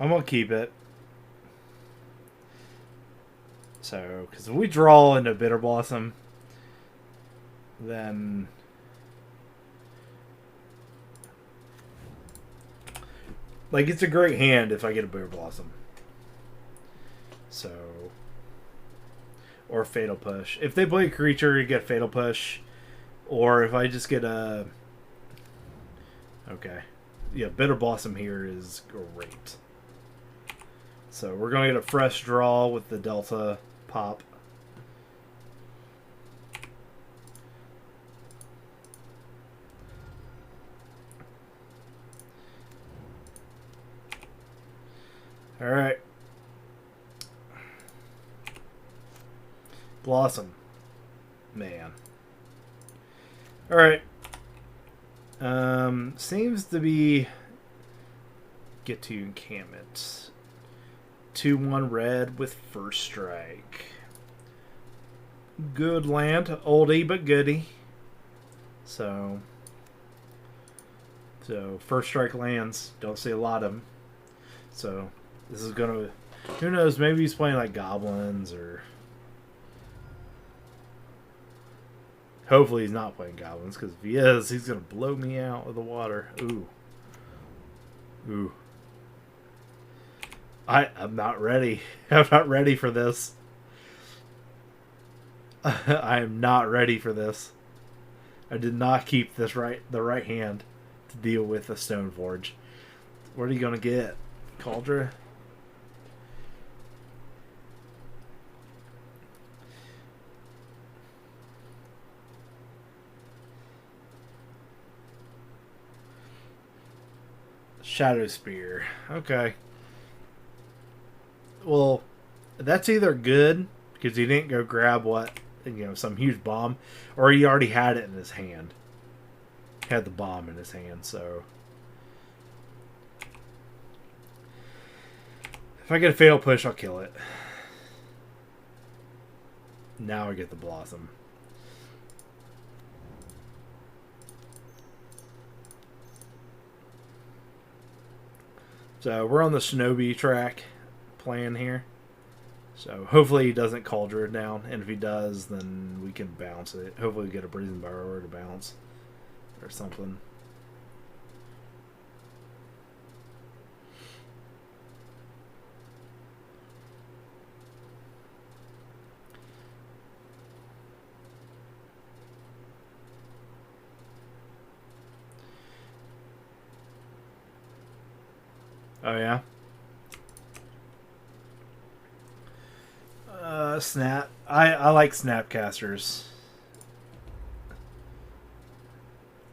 I'm gonna keep it. So, because if we draw into Bitter Blossom, then like it's a great hand if I get a Bitter Blossom. So, or Fatal Push. If they play a creature, you get Fatal Push. Or if I just get a... Okay. Yeah, Bitter Blossom here is great. So we're going to get a fresh draw with the Delta pop. Alright. Blossom. Man. Alright. Seems to be... Get to encampment. 2-1 red with first strike. Good land. Oldie but goodie. So first strike lands. Don't see a lot of them. So this is gonna... Who knows? Maybe he's playing like goblins or... Hopefully he's not playing goblins, because if he is, he's going to blow me out of the water. Ooh. Ooh. I'm not ready. I'm not ready for this. I am not ready for this. I did not keep the right hand to deal with a Stoneforge. What are you going to get? Cauldron? Shadow Spear. Okay. Well, that's either good because he didn't go grab some huge bomb, or he already had it in his hand. Had the bomb in his hand, so if I get a Fatal Push, I'll kill it. Now I get the Blossom. So we're on the Shinobi track plan here. So hopefully he doesn't Cauldron down, and if he does, then we can bounce it. Hopefully we get a Brazen Borrower to bounce or something. Oh yeah. Snap. I like Snapcasters.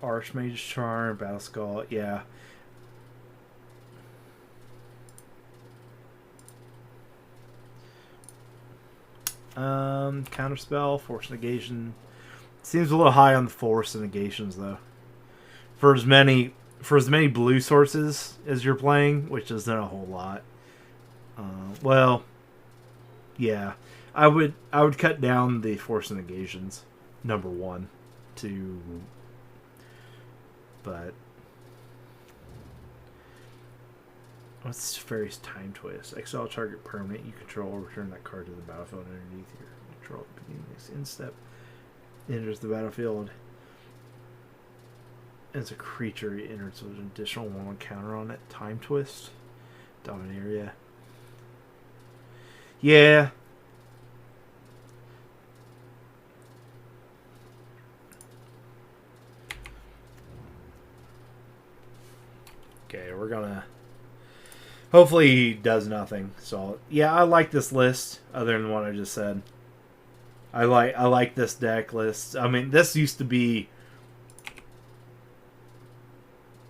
Archmage Charm, Battle Skull. Yeah. Counterspell, Force Negation. Seems a little high on the Force and Negations though. For as many blue sources as you're playing, which isn't a whole lot. Well, yeah, I would cut down the Force Negations, number 1, to, but what's Faerie's Time Twist? Exile target permanent you control, return that card to the battlefield underneath your control. Next instep enters the battlefield. As a creature, it enters with an additional 1 counter on it. Time Twist. Dominaria. Yeah. Okay, we're gonna... Hopefully he does nothing. So, yeah, I like this list, other than what I just said. I like this deck list. I mean, this used to be...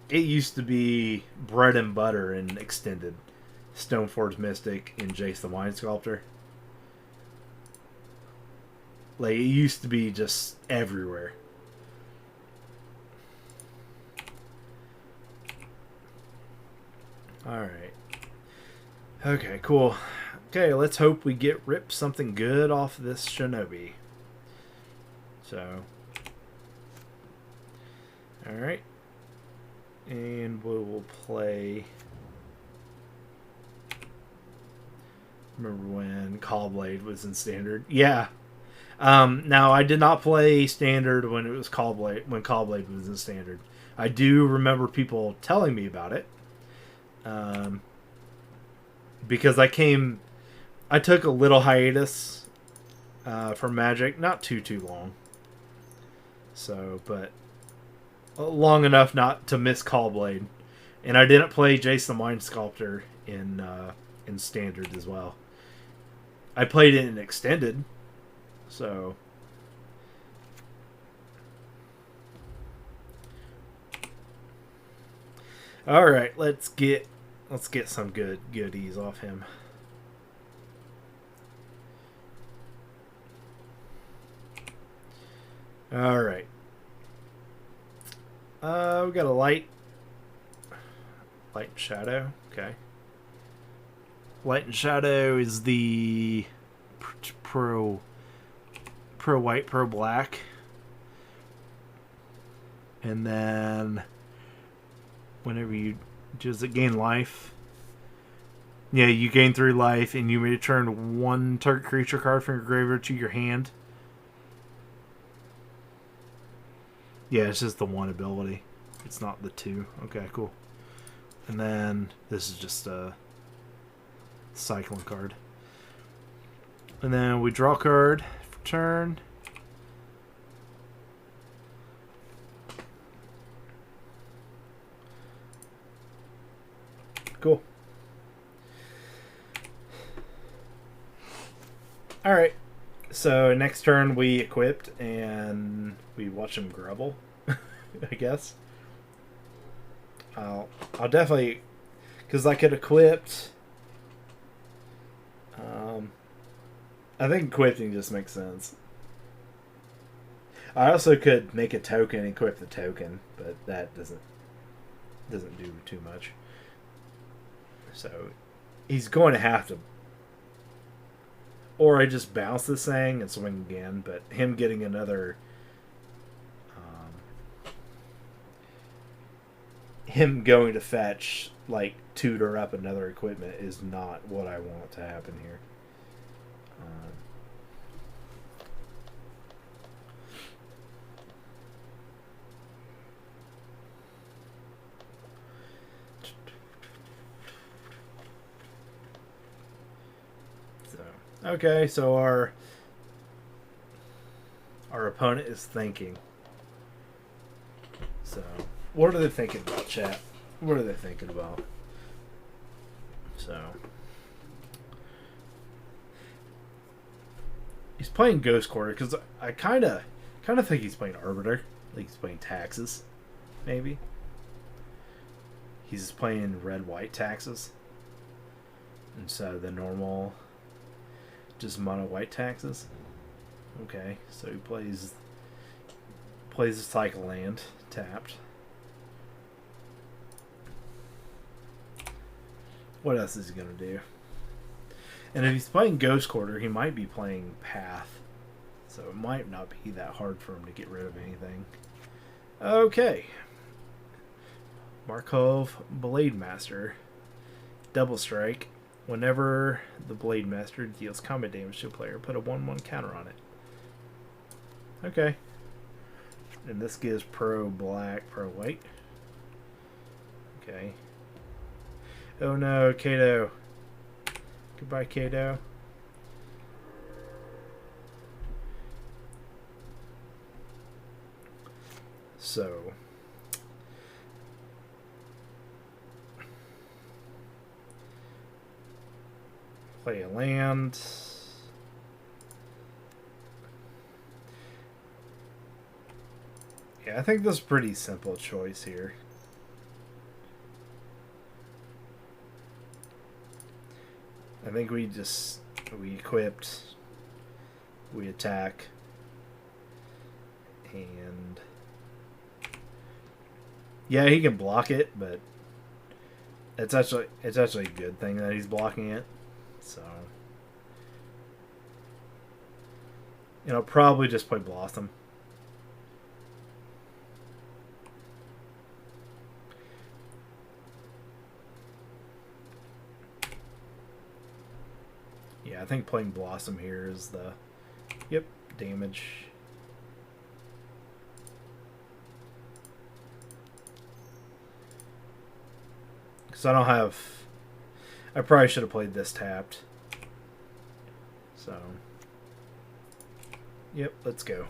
It used to be bread and butter in Extended. Stoneforge Mystic and Jace the Mind Sculptor. Like, it used to be just everywhere. Alright. Okay, cool. Okay, let's hope we rip something good off this Shinobi. So. Alright. And we will play Remember when Callblade was in Standard? Yeah. Now I did not play Standard when it was Callblade. When Callblade was in Standard, I do remember people telling me about it. Because I took a little hiatus from Magic, not too long. So, but long enough not to miss Callblade, and I didn't play Jason the Mind Sculptor in Standard as well. I played it in Extended, so. All right, let's get some goodies off him. All right. We got a light and shadow. Okay. Light and shadow is the pro white, pro black, and then whenever you does it gain life. Yeah, you gain 3 life, and you may return 1 target creature card from your graveyard to your hand. Yeah, it's just the 1 ability. It's not the 2. Okay, cool. And then this is just a cycling card. And then we draw a card for turn. Cool. Alright. So next turn we equipped and we watch him grovel, I guess. I'll definitely, because I could equipped. I think equipping just makes sense. I also could make a token and equip the token, but that doesn't do too much. So he's going to have to, or I just bounce this thing and swing again. But him getting another, him going to fetch, like, tutor up another equipment is not what I want to happen here. Okay, so our opponent is thinking. So, what are they thinking about, chat? What are they thinking about? So, he's playing Ghost Quarter because I kind of think he's playing Arbiter. Like he's playing Taxes, maybe. He's playing red-white Taxes, and so the normal. Just mono white Taxes. Okay, so he plays a cycle land tapped. What else is he gonna do? And if he's playing Ghost Quarter, he might be playing Path, so it might not be that hard for him to get rid of anything. Okay, Markov Blade Master, double strike. Whenever the Blade Master deals combat damage to a player, put a 1/1 counter on it. Okay. And this gives pro black, pro white. Okay. Oh no, Kato. Goodbye, Kato. So. Play a land. Yeah, I think this is a pretty simple choice here. I think we equipped, we attack, and yeah, he can block it, but it's actually a good thing that he's blocking it. So, and I'll probably just play Blossom. Yeah, I think playing Blossom here is the... Yep, damage. Because I don't have... I probably should have played this tapped. So... Yep, let's go.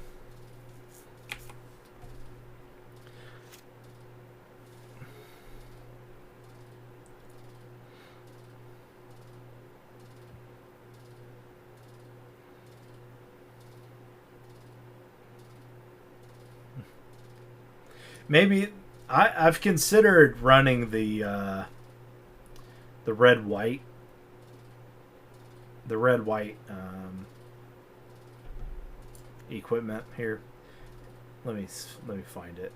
Maybe I've considered running the red white equipment here. Let me find it.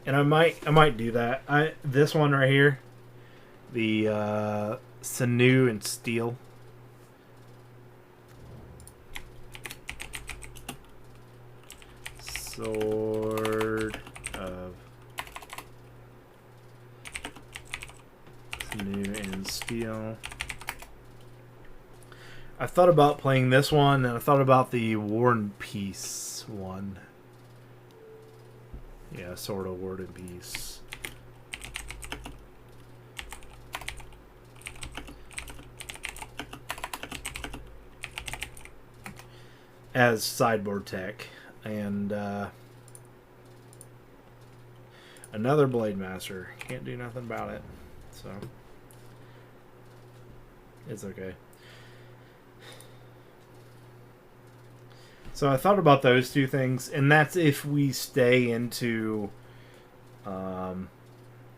And I might do that. This one right here, the Sinew and Steel. Sword of Sinew and Steel. I thought about playing this one, and I thought about the War and Peace one. Yeah, Sword of War and Peace. As sideboard tech. And another Blade Master. Can't do nothing about it. So it's okay. So I thought about those two things, and that's if we stay into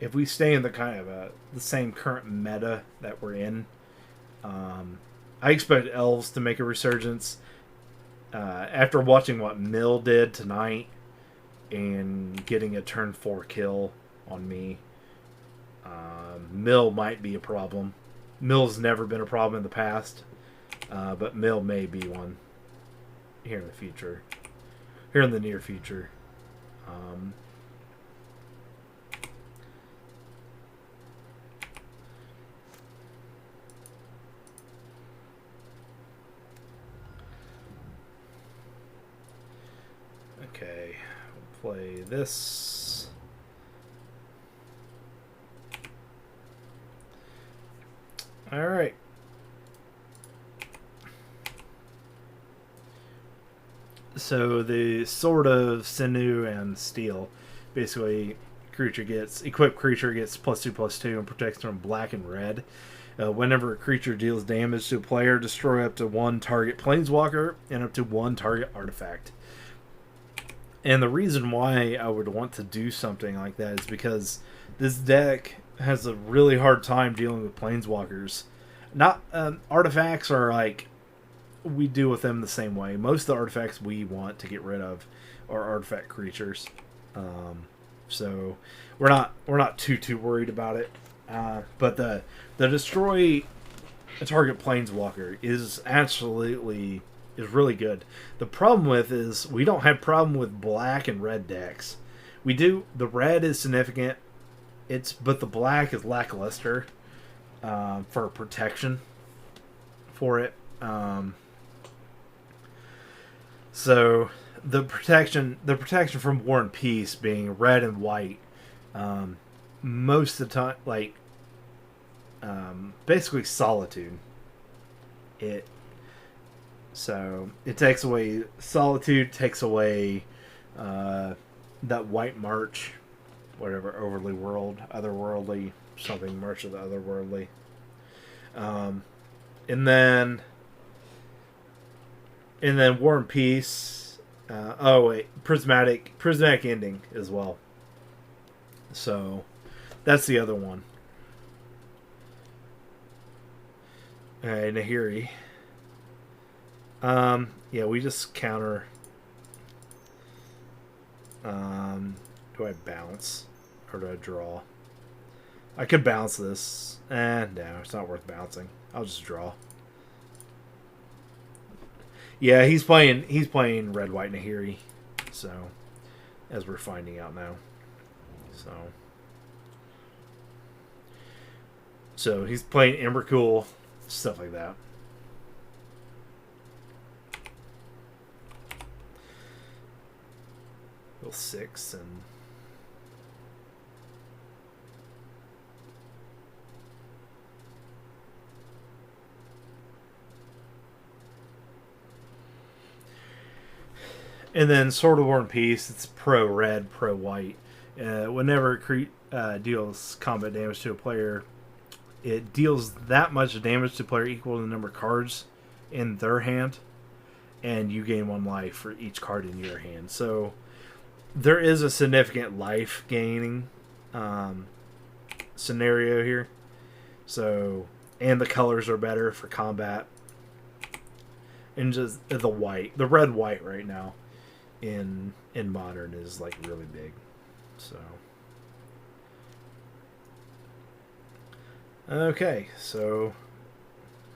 if we stay in the kind of the same current meta that we're in. I expect elves to make a resurgence. After watching what Mill did tonight and getting a turn 4 kill on me, Mill might be a problem. Mill's never been a problem in the past, but Mill may be one here in the future. Here in the near future. Okay, we'll play this. All right. So the Sword of Sinew and Steel, basically, equipped creature gets +2/+2 and protects from black and red. Whenever a creature deals damage to a player, destroy up to 1 target planeswalker and up to 1 target artifact. And the reason why I would want to do something like that is because this deck has a really hard time dealing with planeswalkers. Not artifacts are like, we deal with them the same way. Most of the artifacts we want to get rid of are artifact creatures. So we're not too worried about it. But the destroy a target planeswalker is really good. The problem is we don't have problem with black and red decks. We do. The red is significant. But the black is lackluster for protection for it. So the protection from War and Peace being red and white, most of the time, like basically Solitude. So it takes away Solitude, takes away that White March, whatever, Otherworldly, something, March of the Otherworldly. And then War and Peace. Prismatic Ending as well. So that's the other one. Alright, Nahiri. Yeah, we just counter. Do I bounce or do I draw? I could bounce this. No, it's not worth bouncing. I'll just draw. Yeah, he's playing red white Nahiri. So as we're finding out now. So he's playing Emrakul, stuff like that. Well, 6 and then Sword of War and Peace, it's pro red, pro white. Whenever it deals combat damage to a player, it deals that much damage to a player equal to the number of cards in their hand, and you gain 1 life for each card in your hand. So there is a significant life gaining scenario here. So, and the colors are better for combat. And just the red white right now in modern is like really big. So okay, so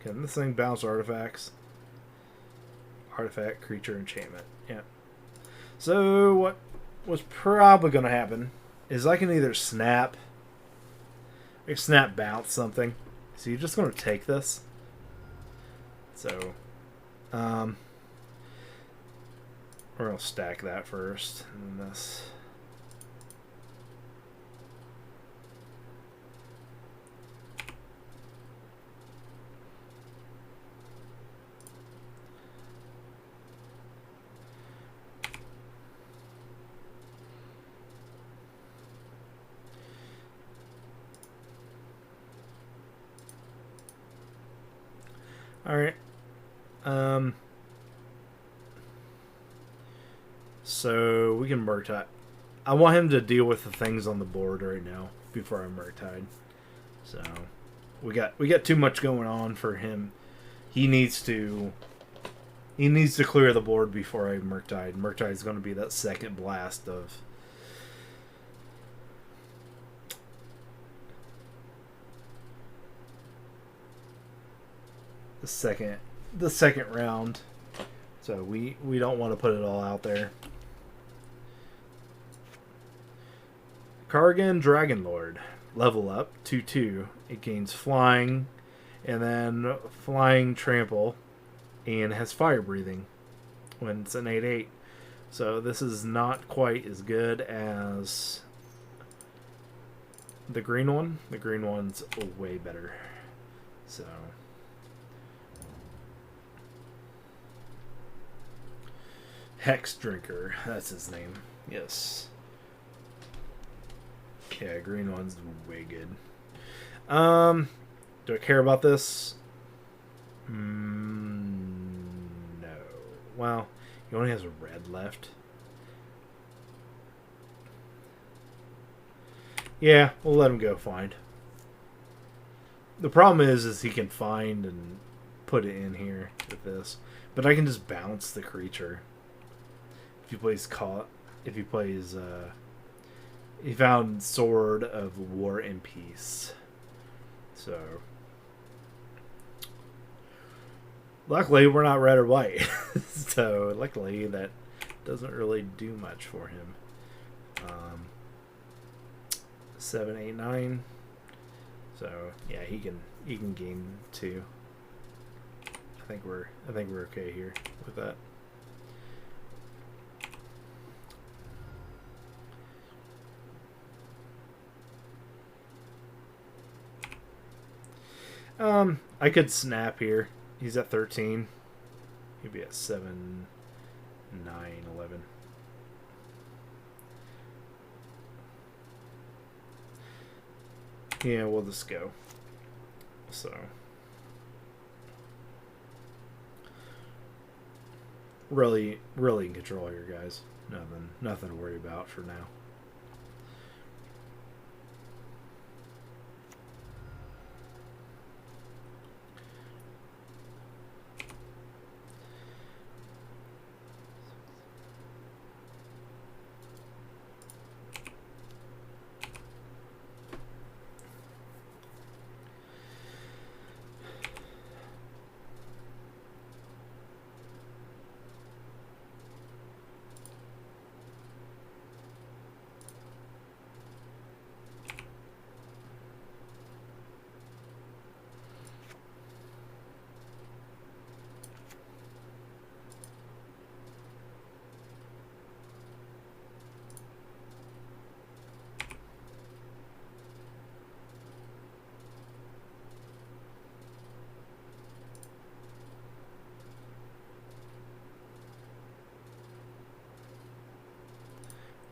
can this thing bounce artifacts? Artifact, creature, enchantment. Yeah. So what was probably going to happen is I can either snap bounce something. So you're just going to take this. So we're going to stack that first, and then this. Alright. So we can Murktide. I want him to deal with the things on the board right now before I Murktide. So we got too much going on for him. He needs to clear the board before I Murktide. Murktide is going to be that second blast of the second round. So we don't want to put it all out there. Kargan Dragonlord. Level up, 2/2. It gains flying, and then flying trample, and has fire breathing when it's an 8/8. So this is not quite as good as the green one. The green one's way better. So Hex Drinker, that's his name. Yes. Yeah, green one's way good. Do I care about this? No. Well, he only has a red left. Yeah, we'll let him go find. The problem is he can find and put it in here with this. But I can just bounce the creature. If he plays he found Sword of War and Peace. So luckily we're not red or white. So luckily that doesn't really do much for him. 7, 8, 9. So yeah, he can gain 2. I think we're okay here with that. I could snap here. He's at 13. He'd be at 7, 9, 11. Yeah, we'll just go. So really in control here, guys. Nothing to worry about for now.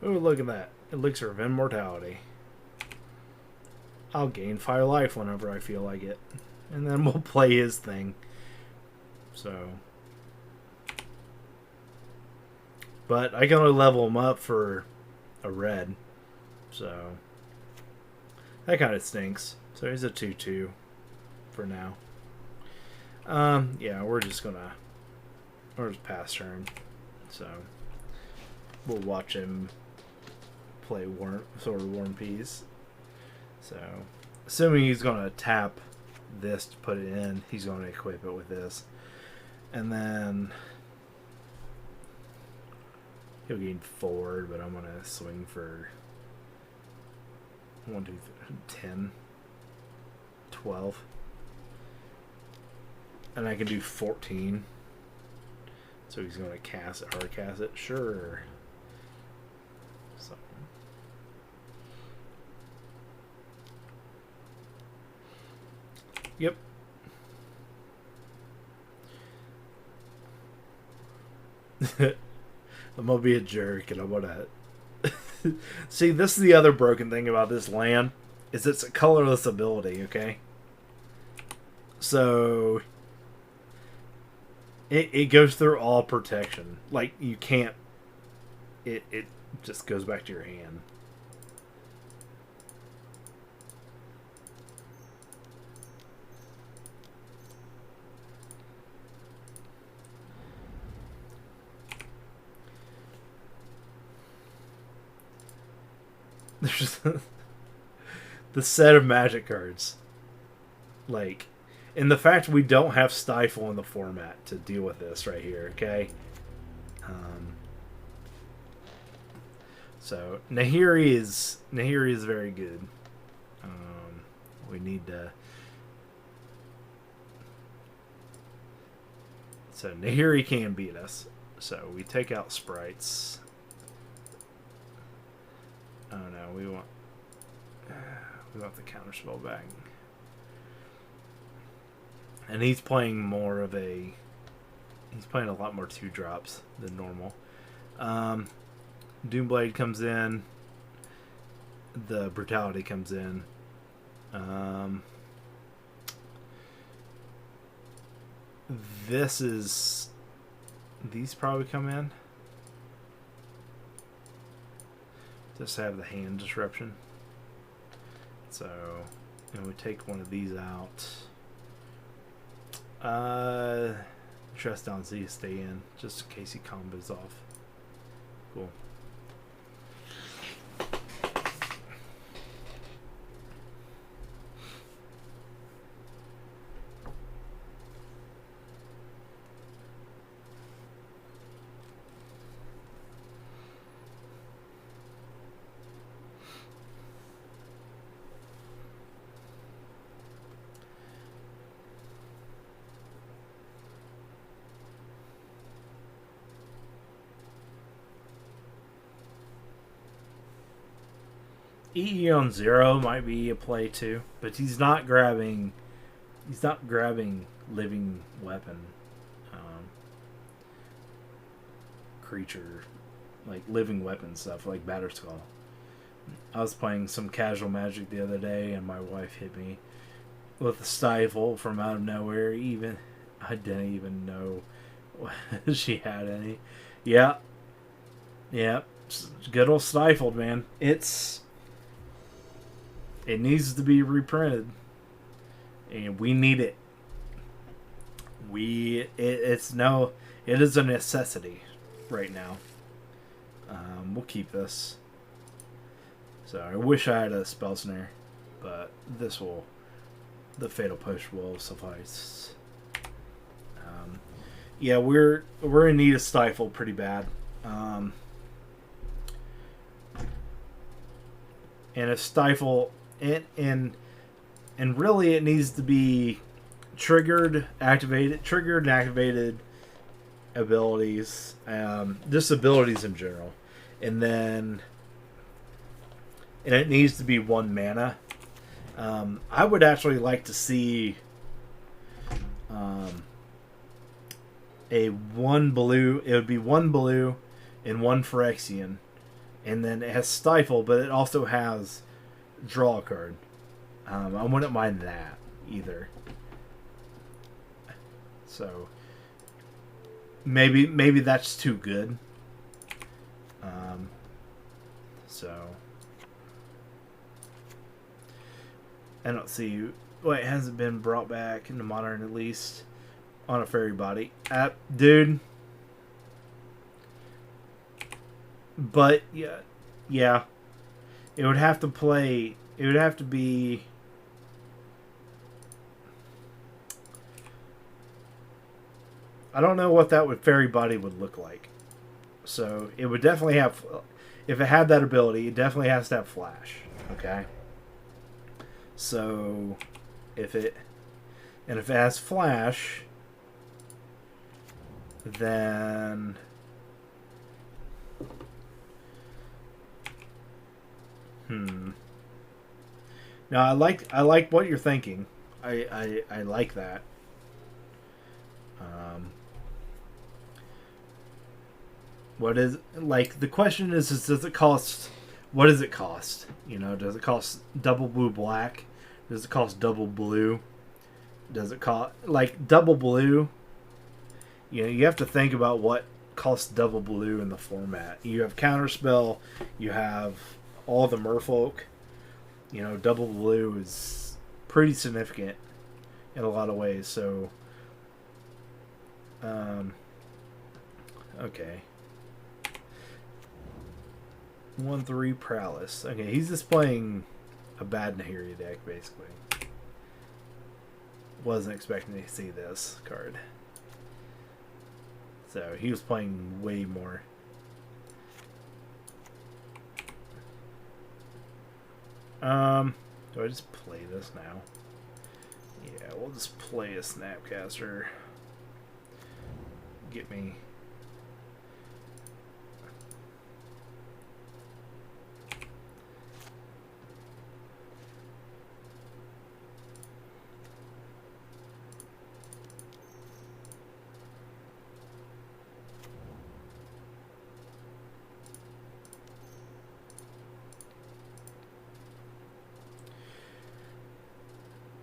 Oh, look at that. Elixir of Immortality. I'll gain 5 life whenever I feel like it. And then we'll play his thing. So. But I can only level him up for a red. So. That kind of stinks. So he's a 2-2 for now. Yeah, we're just pass turn. So. We'll watch him play Sword of War and Peace. So, assuming he's going to tap this to put it in, he's going to equip it with this. And then he'll gain forward, but I'm going to swing for 1, 2, 3, 10, 12. And I can do 14. So he's going to cast it, hard cast it. Sure. So. Yep. I'm gonna be a jerk and I'm gonna see, this is the other broken thing about this land, is it's a colorless ability, okay? So it goes through all protection. Like, you can't, it just goes back to your hand. There's just the set of magic cards. Like, and the fact we don't have Stifle in the format to deal with this right here, okay? So, Nahiri is very good. We need to... So, Nahiri can beat us. So, we take out sprites. Oh no, we want the counterspell back. And he's playing more of a... He's playing a lot more 2-drops than normal. Doomblade comes in. The Brutality comes in. This is... These probably come in. Just have the hand disruption. So, we take one of these out. Trust down Z to stay in, just in case he combos off. Cool. EE on 0 might be a play too, but he's not grabbing living weapon creature, like living weapon stuff like Batterskull. I was playing some casual Magic the other day and my wife hit me with a Stifle from out of nowhere. I didn't even know she had any. Yeah, good old Stifled, man. It needs to be reprinted, and we need it. It is a necessity right now. We'll keep this. So I wish I had a Spell Snare, but the Fatal Push will suffice. Yeah, we're in need of Stifle pretty bad. And if Stifle and really it needs to be triggered and activated abilities, just abilities in general, and it needs to be 1 mana. I would actually like to see a 1 blue. It would be 1 blue and 1 Phyrexian, and then it has Stifle, but it also has Draw a card. I wouldn't mind that either. So maybe that's too good. So I don't see. Well, it hasn't been brought back into Modern, at least on a fairy body. Dude. But yeah. It would have to play. It would have to be. I don't know what that fairy body would look like. So it would definitely have. If it had that ability, it definitely has to have flash. Okay. So if it has flash, then now I like what you're thinking. I like that. What is, like, the question is does it cost, what does it cost? You know, does it cost double blue black? Does it cost double blue? Does it cost, like, double blue? You know, you have to think about what costs double blue in the format. You have Counterspell, you have all the merfolk. You know, double blue is pretty significant in a lot of ways. So, okay. 1/3 Prowess. Okay, he's just playing a bad Nahiri deck, basically. Wasn't expecting to see this card. So, he was playing way more. Do I just play this now? Yeah, we'll just play a Snapcaster. Get me.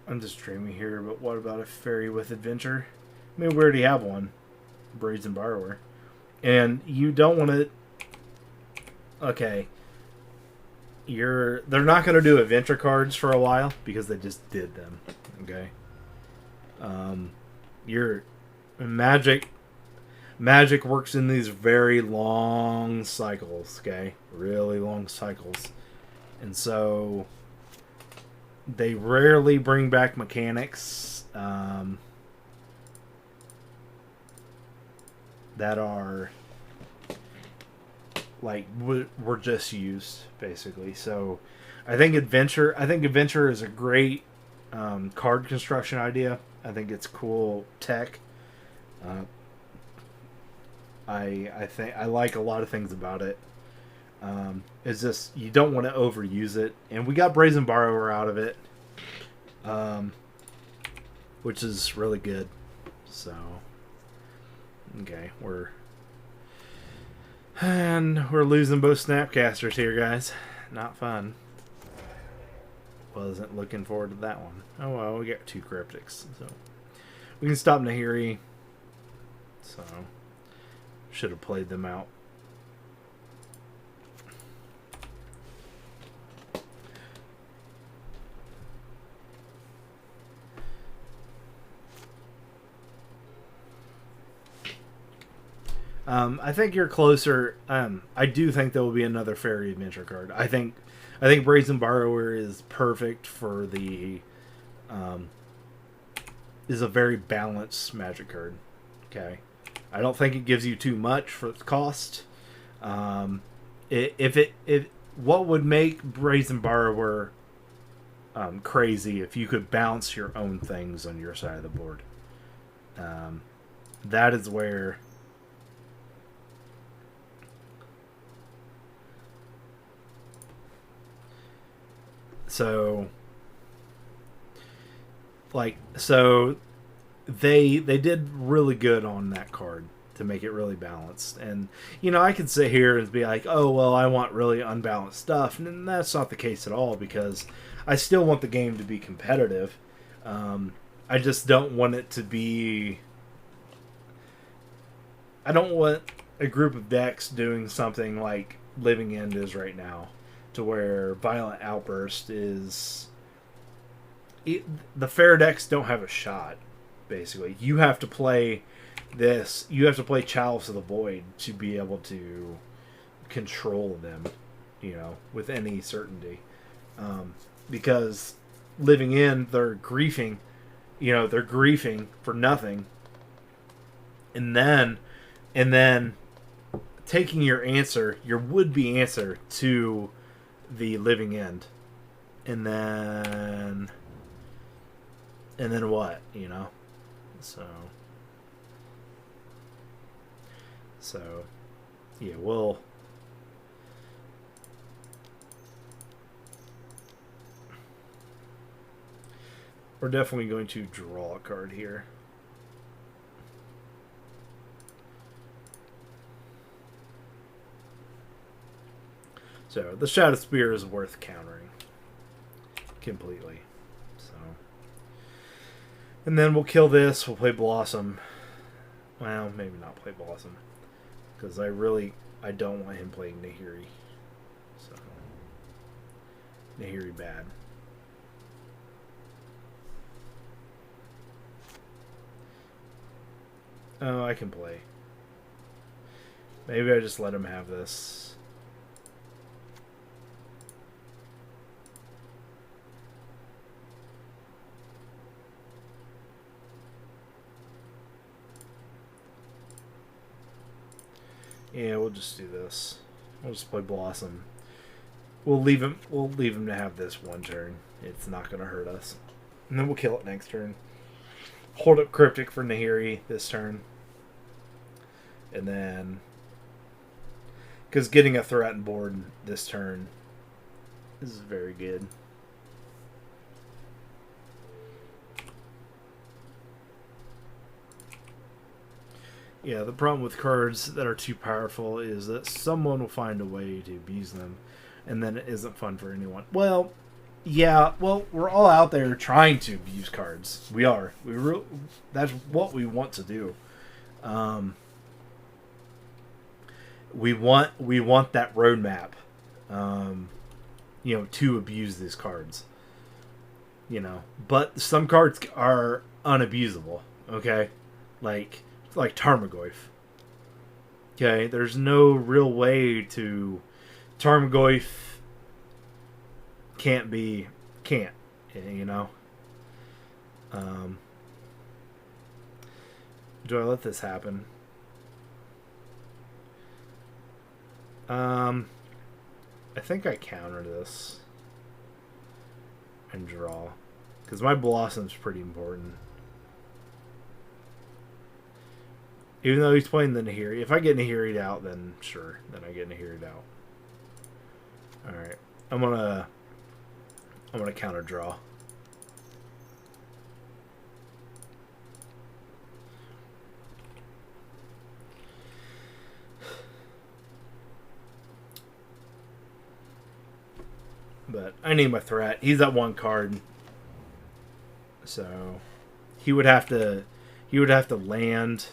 I'm just dreaming here, but what about a fairy with adventure? I mean, we already have one. Brazen Borrower. And you don't want to... Okay. They're not going to do adventure cards for a while, because they just did them. Okay? Your Magic works in these very long cycles, okay? Really long cycles. And so... they rarely bring back mechanics that are like were just used, basically. So I think adventure is a great card construction idea. I think it's cool tech. I think I like a lot of things about it. It's just you don't want to overuse it, and we got Brazen Borrower out of it, which is really good. So, okay, we're losing both Snapcasters here, guys. Not fun. Wasn't looking forward to that one. Oh well, we got 2 Cryptics, so we can stop Nahiri. So, should have played them out. I think you're closer. I do think there will be another Fairy Adventure card. I think Brazen Borrower is perfect for the. Is a very balanced Magic card. Okay, I don't think it gives you too much for its cost. What would make Brazen Borrower crazy if you could bounce your own things on your side of the board. That is where. So, they did really good on that card. to make it really balanced. And you know, I could sit here and be like, oh well, I want really unbalanced stuff, and that's not the case at all, because I still want the game to be competitive. I just don't want it to be. I don't want a group of decks doing something like Living End is right now, to where Violent Outburst is. The fair decks don't have a shot. Basically, you have to play this. You have to play Chalice of the Void to be able to control them, you know, with any certainty. Because Living End, they're griefing, you know, they're griefing for nothing, and then taking your answer, your would-be answer to the Living End, and then what, you know? So yeah, we're definitely going to draw a card here. So the Shadow Spear is worth countering completely. So, and then we'll kill this. We'll play Blossom. Well, maybe not play Blossom, because I don't want him playing Nahiri. So Nahiri bad. Oh, I can play. Maybe I just let him have this. Yeah, we'll just do this. We'll just play Blossom. We'll leave him to have this one turn. It's not going to hurt us. And then we'll kill it next turn. Hold up Cryptic for Nahiri this turn. And then, because getting a threatened board this turn is very good. Yeah, the problem with cards that are too powerful is that someone will find a way to abuse them, and then it isn't fun for anyone. Well, yeah, well, we're all out there trying to abuse cards. We are. That's what we want to do. We want that roadmap, you know, to abuse these cards. You know, but some cards are unabusable. Okay, like Tarmogoyf. Okay, there's no real way to. Tarmogoyf can't, you know. Do I let this happen? I think I counter this and draw, because my Blossom's pretty important. Even though he's playing the Nahiri. If I get Nahiri'd out, then sure. Then I get Nahiri'd out. Alright. I'm gonna counter draw. But I need my threat. He's at one card. So he would have to land.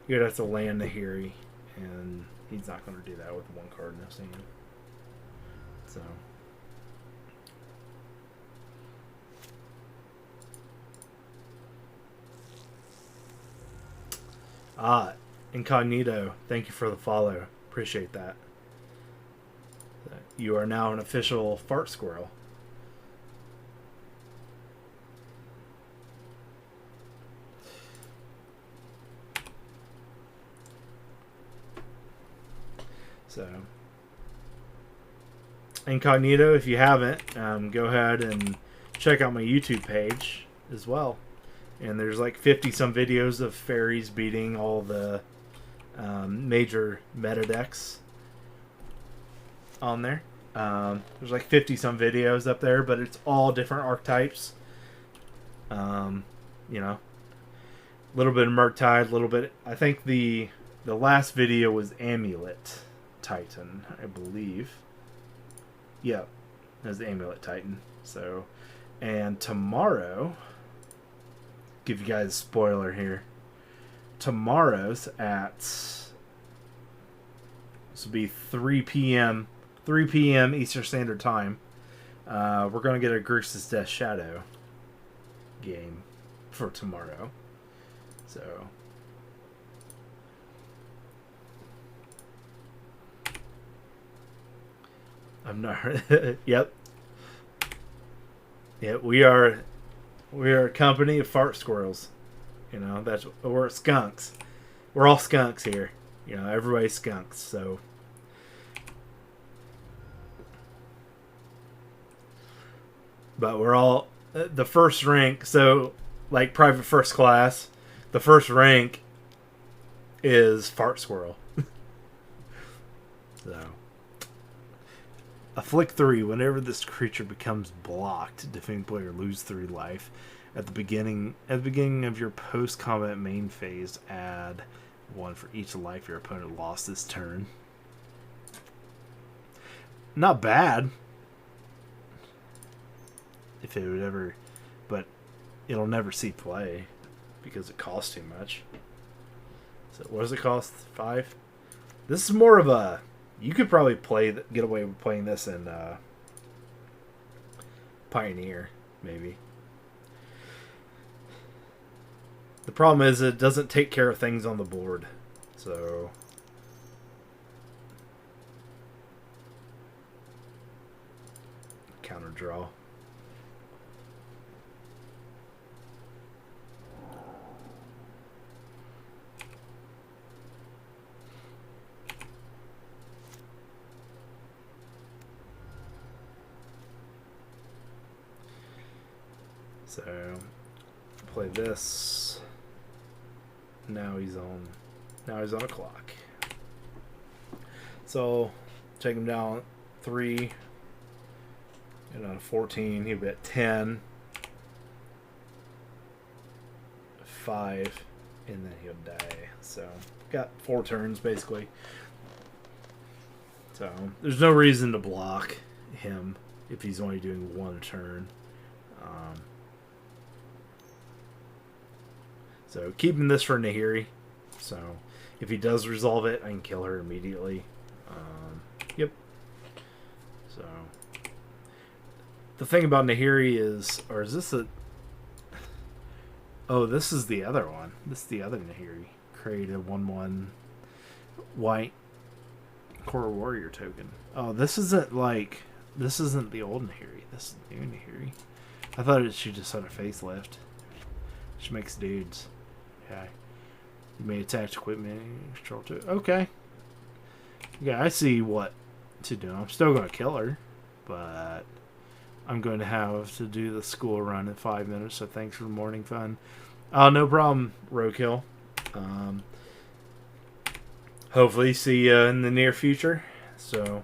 He would have to land Nahiri, and he's not going to do that with one card in his hand. So Incognito, thank you for the follow. Appreciate that. You are now an official fart squirrel. So, Incognito, if you haven't, go ahead and check out my YouTube page as well. And there's like 50 some videos of Faeries beating all the major meta decks on there. There's like 50 some videos up there, but it's all different archetypes. You know, a little bit of Murktide, a little bit. I think the last video was Amulet Titan, I believe. Yeah, that's the Amulet Titan. So, and tomorrow, give you guys a spoiler here. Tomorrow's at, this will be 3 p.m. Eastern Standard Time. We're going to get a Grixis Death Shadow game for tomorrow. So, I'm not. Yep. Yeah, we are a company of fart squirrels. You know, we're skunks. We're all skunks here. You know, everybody's skunks. So, but we're all the first rank. So, like private first class, the first rank is fart squirrel. So, afflict 3. Whenever this creature becomes blocked, defending player lose 3 life. At the beginning of your post-combat main phase, add 1 for each life your opponent lost this turn. Not bad. If it would ever, but it'll never see play because it costs too much. So what does it cost? 5? This is more of a, you could probably get away with playing this in Pioneer, maybe. The problem is it doesn't take care of things on the board. So, counter draw. So, play this. Now he's on a clock. So, take him down 3. Get on 14. He'll be at 10. 5. And then he'll die. So, got 4 turns basically. So, there's no reason to block him if he's only doing 1 turn. So, keeping this for Nahiri. So, if he does resolve it, I can kill her immediately. Yep. So, the thing about Nahiri is, or is this a... Oh, this is the other one. This is the other Nahiri. Create a 1/1 white Core Warrior token. Oh, this isn't like... This isn't the old Nahiri. This is the new Nahiri. I thought she just had a facelift. She makes dudes. Okay. You may attack equipment. Control 2. Okay. Yeah, I see what to do. I'm still going to kill her. But I'm going to have to do the school run in 5 minutes. So thanks for the morning fun. No problem, Roadkill. Hopefully see you in the near future. So...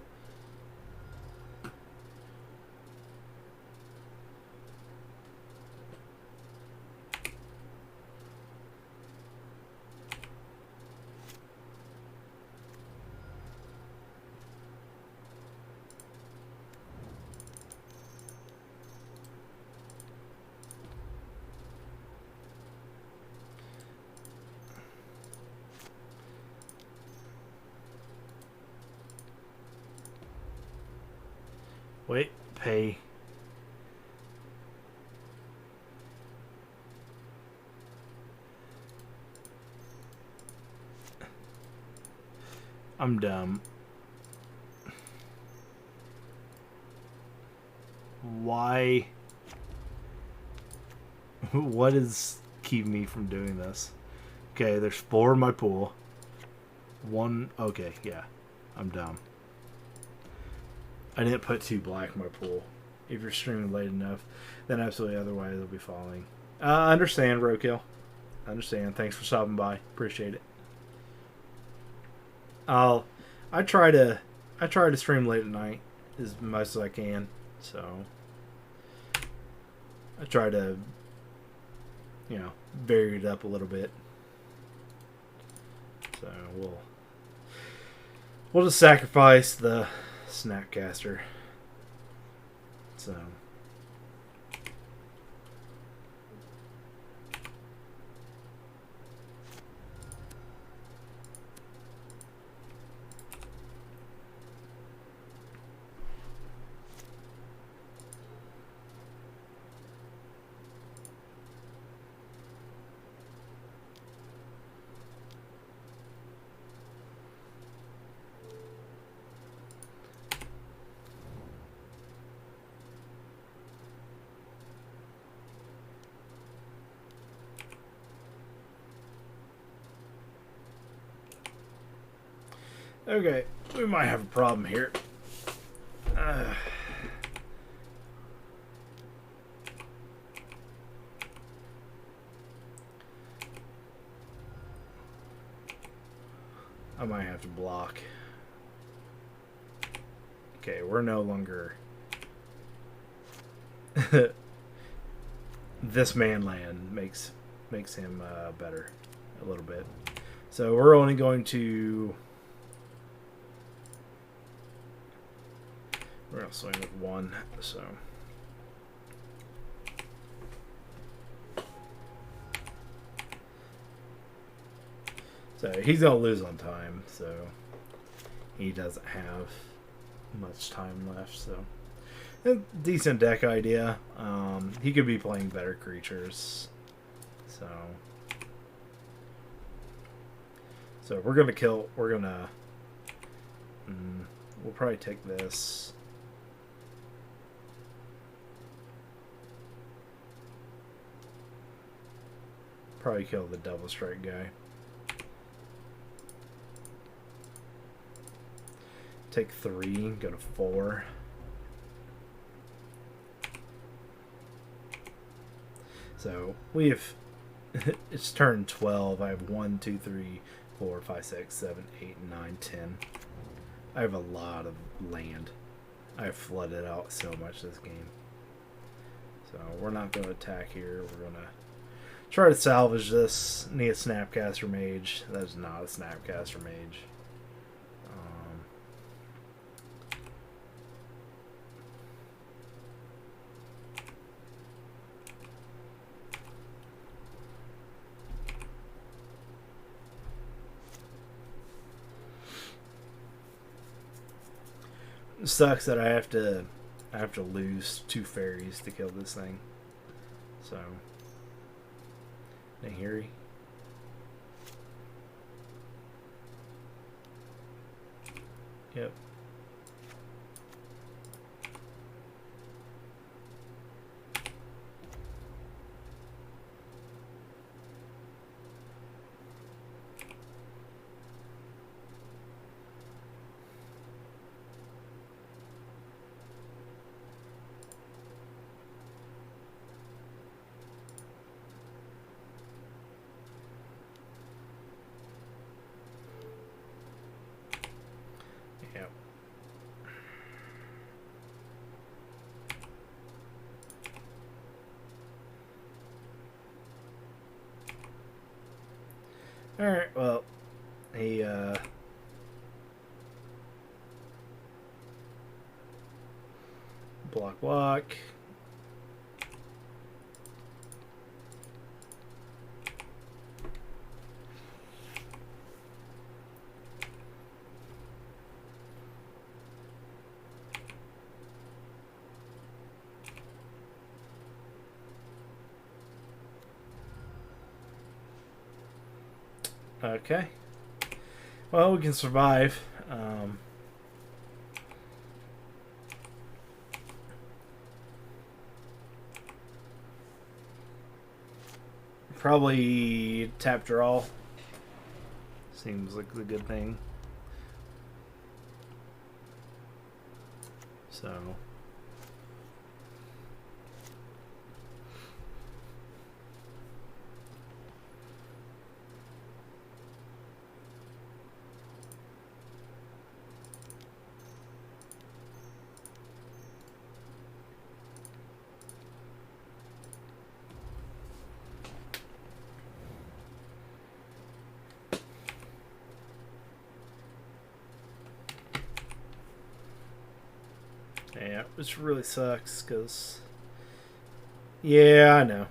Wait, pay. I'm dumb. Why? What is keeping me from doing this? Okay, there's 4 in my pool. 1, okay, yeah. I'm dumb. I didn't put 2 black in my pool. If you're streaming late enough, then absolutely otherwise it'll be falling. I understand, Roadkill. I understand. Thanks for stopping by. Appreciate it. I try to stream late at night as much as I can. So I try to you know, vary it up a little bit. So we'll just sacrifice the Snapcaster. So okay, we might have a problem here. I might have to block. Okay, we're no longer this man land makes him better a little bit. So we're only going to swing with one. So he's gonna lose on time. So he doesn't have much time left. So a decent deck idea. He could be playing better creatures. So we're gonna kill. We'll probably take this. Probably kill the Double Strike guy. Take 3, go to 4. So we have it's turn 12. I have 1, 2, 3, 4, 5, 6, 7, 8, 9, 10. I have a lot of land. I've flooded out so much this game. So we're not going to attack here. We're going to try to salvage this. Need a Snapcaster Mage. That is not a Snapcaster Mage. It sucks that I have to lose 2 Faeries to kill this thing. So Nahiri. Yep. Alright, well, he, block. Okay. Well, we can survive. Probably tap draw. Seems like the good thing. So. Yeah, which really sucks, because... Yeah, I know.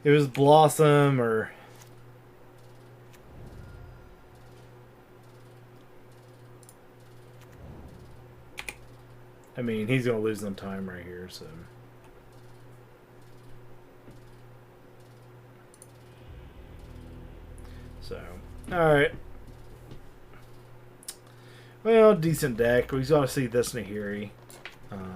It was Blossom or... I mean, he's going to lose on time right here, so... So, alright. Well, decent deck. We got to see this Nahiri.